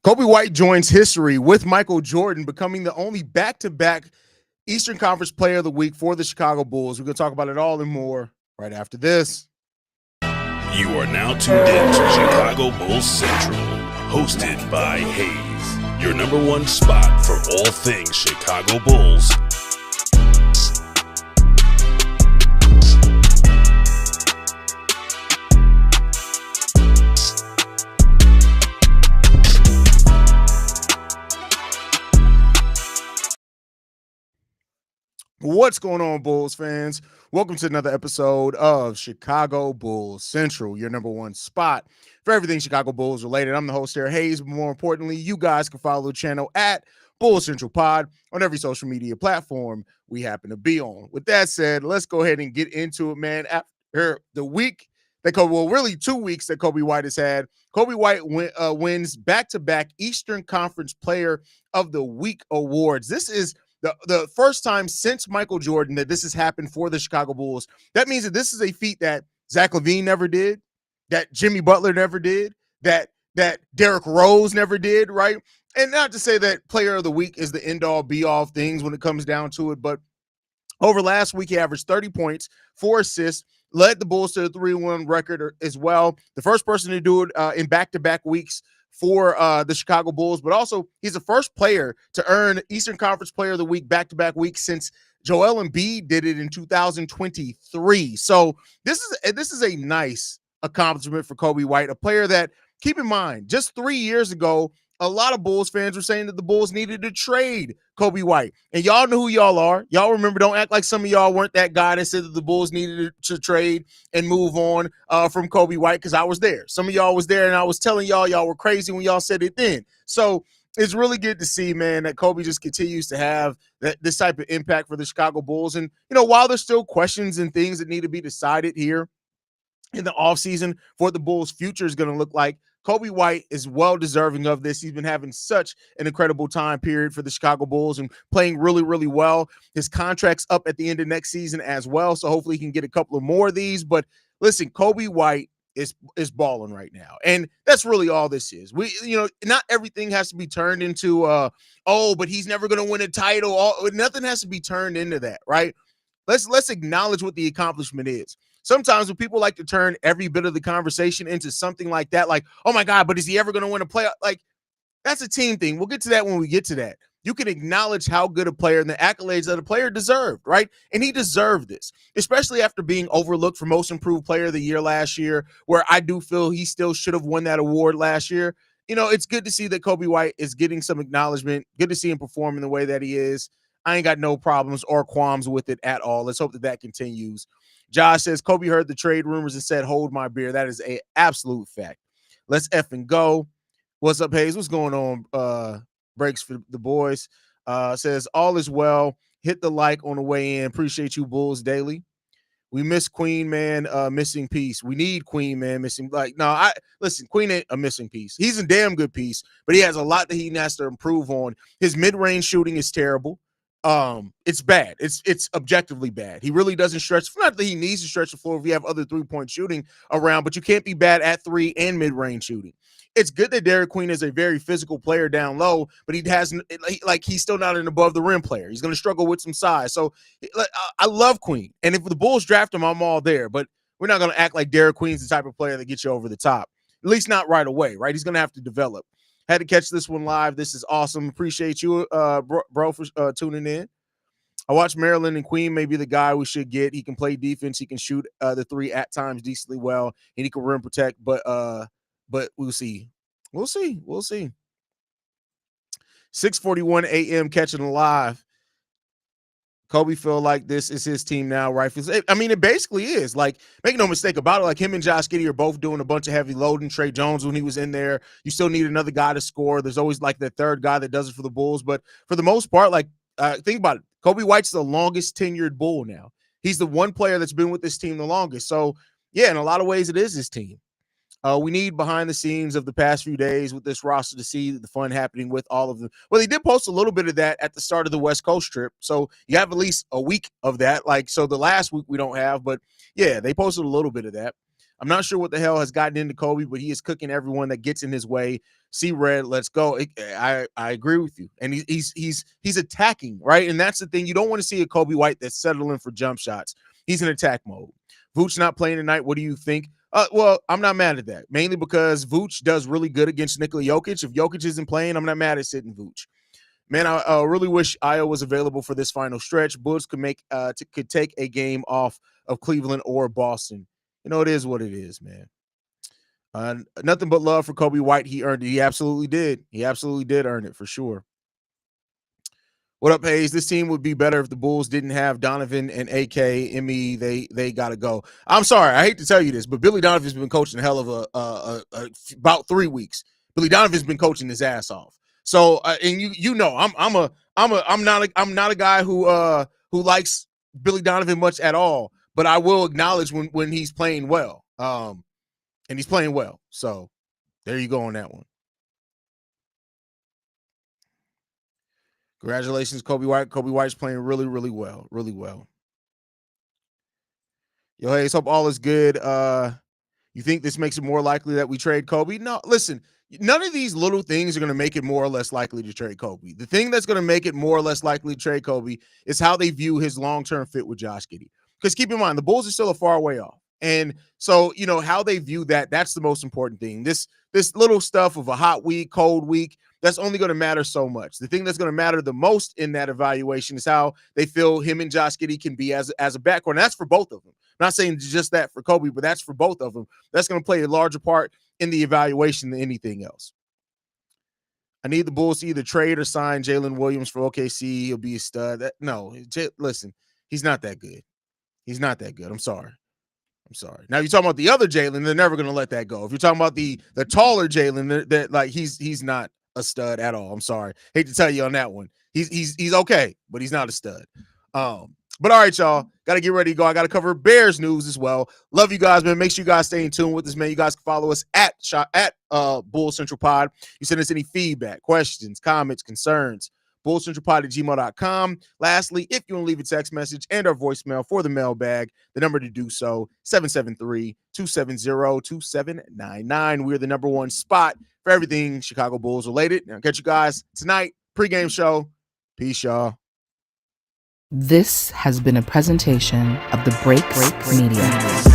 Coby White joins history with Michael Jordan, becoming the only back-to-back Eastern Conference Player of the Week for the Chicago Bulls. We're going to talk about it all and more right after this. You are now tuned in to Chicago Bulls Central, hosted by Haize, your number one spot for all things Chicago Bulls. What's going on, Bulls fans? Welcome to another episode of Chicago Bulls Central, your number one spot for everything Chicago Bulls related. I'm the host here, Haize, but more importantly, you guys can follow the channel at Bulls Central Pod on every social media platform we happen to be on. With that said, let's go ahead and get into it, man. After the week that really 2 weeks that Coby White has had, Coby White wins back-to-back Eastern Conference Player of the Week awards. This is the first time since Michael Jordan that this has happened for the Chicago Bulls. That means that this is a feat that Zach LaVine never did, that Jimmy Butler never did, that Derrick Rose never did, right? And not to say that Player of the Week is the end-all, be-all of things when it comes down to it, but over last week, he averaged 30 points, 4 assists, led the Bulls to a 3-1 record as well. The first person to do it in back-to-back weeks for the Chicago Bulls, but also he's the first player to earn Eastern Conference Player of the Week back-to-back weeks since Joel Embiid did it in 2023. So this is a nice accomplishment for Coby White, a player that, keep in mind, just 3 years ago, a lot of Bulls fans were saying that the Bulls needed to trade Coby White. And y'all know who y'all are. Y'all remember, don't act like some of y'all weren't that guy that said that the Bulls needed to trade and move on from Coby White, because I was there. Some of y'all was there, and I was telling y'all were crazy when y'all said it then. So it's really good to see, man, that Coby just continues to have this type of impact for the Chicago Bulls. And, you know, while there's still questions and things that need to be decided here in the offseason for what the Bulls' future is going to look like, Coby White is well deserving of this. He's been having such an incredible time period for the Chicago Bulls and playing really, really well. His contract's up at the end of next season as well, so hopefully he can get a couple of more of these. But listen, Coby White is balling right now, and that's really all this is. Not everything has to be turned into but he's never going to win a title. Nothing has to be turned into that, right? Let's acknowledge what the accomplishment is. Sometimes when people like to turn every bit of the conversation into something like that, like, oh my God, but is he ever going to win a playoff? Like, that's a team thing. We'll get to that when we get to that. You can acknowledge how good a player and the accolades that a player deserved, right? And he deserved this, especially after being overlooked for Most Improved Player of the Year last year, where I do feel he still should have won that award last year. You know, it's good to see that Coby White is getting some acknowledgement. Good to see him perform in the way that he is. I ain't got no problems or qualms with it at all. Let's hope that continues. Josh says, Coby heard the trade rumors and said, hold my beer. That is an absolute fact. Let's effing go. What's up, Haize? What's going on? Breaks for the boys. Says, all is well. Hit the like on the way in. Appreciate you, Bulls Daily. We miss Queen, man. Missing piece. We need Queen, man. Missing. Listen, Queen ain't a missing piece. He's a damn good piece, but he has a lot that he has to improve on. His mid-range shooting is terrible. It's bad. It's objectively bad. He really doesn't stretch. Not that he needs to stretch the floor if you have other 3-point shooting around, but you can't be bad at 3 and mid-range shooting. It's good that Derek Queen is a very physical player down low, but he's still not an above the rim player. He's going to struggle with some size. So I love Queen, and if the Bulls draft him, I'm all there. But we're not going to act like Derek Queen's the type of player that gets you over the top. At least not right away, right? He's going to have to develop. Had to catch this one live. This is awesome. Appreciate you, bro, for tuning in. I watched Maryland, and Queen may be the guy we should get. He can play defense. He can shoot the 3 at times decently well, and he can rim protect. But we'll see. We'll see. 6:41 a.m. catching live. Coby feel like this is his team now, right? I mean, it basically is. Like, make no mistake about it. Like, him and Josh Giddey are both doing a bunch of heavy loading. Trey Jones, when he was in there, you still need another guy to score. There's always, like, the third guy that does it for the Bulls. But for the most part, like, think about it. Coby White's the longest tenured Bull now. He's the one player that's been with this team the longest. So, yeah, in a lot of ways, it is his team. We need behind the scenes of the past few days with this roster to see the fun happening with all of them. Well, they did post a little bit of that at the start of the West Coast trip. So you have at least a week of that. Like, so the last week we don't have, but yeah, they posted a little bit of that. I'm not sure what the hell has gotten into Coby, but he is cooking everyone that gets in his way. See red, let's go. I agree with you, and he's attacking, right, and that's the thing. You don't want to see a Coby White that's settling for jump shots. He's in attack mode. Vooch not playing tonight. What do you think? Well, I'm not mad at that, mainly because Vooch does really good against Nikola Jokic. If Jokic isn't playing, I'm not mad at sitting Vooch. Man, I really wish Io was available for this final stretch. Bulls could take a game off of Cleveland or Boston. It is what it is, man. Nothing but love for Coby White. He earned it. He absolutely did. He absolutely did earn it for sure. What up, Haize? This team would be better if the Bulls didn't have Donovan and AK. Emmy, they got to go. I'm sorry. I hate to tell you this, but Billy Donovan's been coaching a hell of about 3 weeks. Billy Donovan's been coaching his ass off. So, and I'm not a guy who likes Billy Donovan much at all, but I will acknowledge when he's playing well. And he's playing well. So, there you go on that one. Congratulations, Coby White. Coby White's playing really, really well. Really well. Yo, Haize, hope all is good. You think this makes it more likely that we trade Coby? No, listen, none of these little things are going to make it more or less likely to trade Coby. The thing that's going to make it more or less likely to trade Coby is how they view his long-term fit with Josh Giddey. Because keep in mind, the Bulls are still a far way off. And so, how they view that's the most important thing. This little stuff of a hot week, cold week, that's only going to matter so much. The thing that's going to matter the most in that evaluation is how they feel him and Josh Giddey can be as a backcourt. And that's for both of them. I'm not saying just that for Coby, but that's for both of them. That's going to play a larger part in the evaluation than anything else. I need the Bulls to either trade or sign Jalen Williams for OKC. He'll be a stud. Listen, he's not that good. He's not that good. I'm sorry. Now you're talking about the other Jalen, they're never going to let that go. If you're talking about the taller Jalen, that like he's not a stud at all. I'm sorry. Hate to tell you on that one. He's okay, but he's not a stud. But all right, y'all. Got to get ready to go. I got to cover Bears news as well. Love you guys, man. Make sure you guys stay in tune with us, man. You guys can follow us at Bull Central Pod. You send us any feedback, questions, comments, concerns. bullcentralpod@gmail.com. Lastly, if you want to leave a text message and our voicemail for the mailbag, the number to do so, 773-270-2799. We're the number one spot for everything Chicago Bulls related. Now, catch you guys tonight, pregame show. Peace, y'all. This has been a presentation of the Break Media.